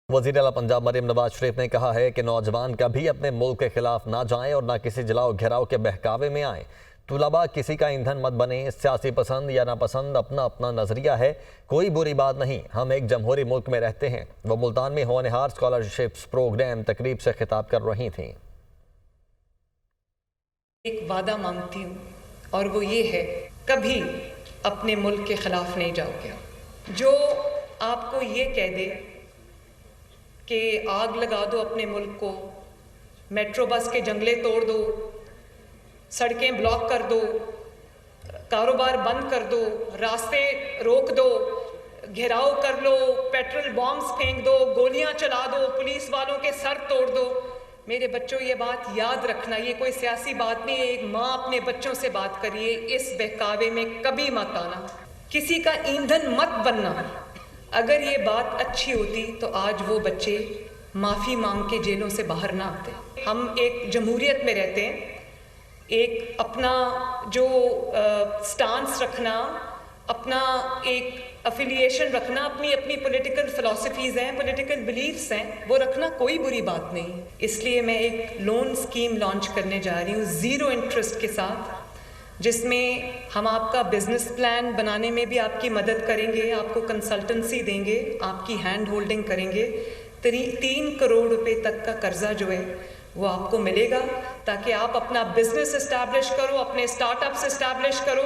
वज़ीर आला पंजाब मरीम नवाज शरीफ ने कहा है कि नौजवान कभी अपने मुल्क के खिलाफ ना जाएं और ना किसी जलाओ घेराव के बहकावे में आएं। तुलबा किसी का ईंधन मत बने। सियासी पसंद या नापसंद अपना अपना नजरिया है, कोई बुरी बात नहीं। हम एक जमहूरी मुल्क में रहते हैं। वो मुल्तान में होनहार स्कॉलरशिप्स प्रोग्राम तकरीब से खिताब कर रही थी। एक वादा मांगती हूँ और वो ये है, कभी अपने मुल्क के खिलाफ नहीं जाओगे। जो आपको ये कह दे कि आग लगा दो अपने मुल्क को, मेट्रो बस के जंगले तोड़ दो, सड़कें ब्लॉक कर दो, कारोबार बंद कर दो, रास्ते रोक दो, घेराव कर लो, पेट्रोल बॉम्ब्स फेंक दो, गोलियां चला दो, पुलिस वालों के सर तोड़ दो। मेरे बच्चों, ये बात याद रखना, ये कोई सियासी बात नहीं है। एक माँ अपने बच्चों से बात करिए, इस बहकावे में कभी मत आना, किसी का ईंधन मत बनना। अगर ये बात अच्छी होती तो आज वो बच्चे माफ़ी मांग के जेलों से बाहर ना आते। हम एक जमहूरियत में रहते हैं। एक अपना जो स्टांस रखना, अपना एक अफिलिएशन रखना, अपनी अपनी पॉलिटिकल फ़िलॉसफीज़ हैं, पॉलिटिकल बिलीफ्स हैं, वो रखना कोई बुरी बात नहीं। इसलिए मैं एक लोन स्कीम लॉन्च करने जा रही हूँ 0 इंटरेस्ट के साथ, जिसमें हम आपका बिजनेस प्लान बनाने में भी आपकी मदद करेंगे, आपको कंसल्टेंसी देंगे, आपकी हैंड होल्डिंग करेंगे। 3 करोड़ रुपए तक का कर्जा जो है वो आपको मिलेगा, ताकि आप अपना बिजनेस इस्टेब्लिश करो, अपने स्टार्टअप्स इस्टेब्लिश करो।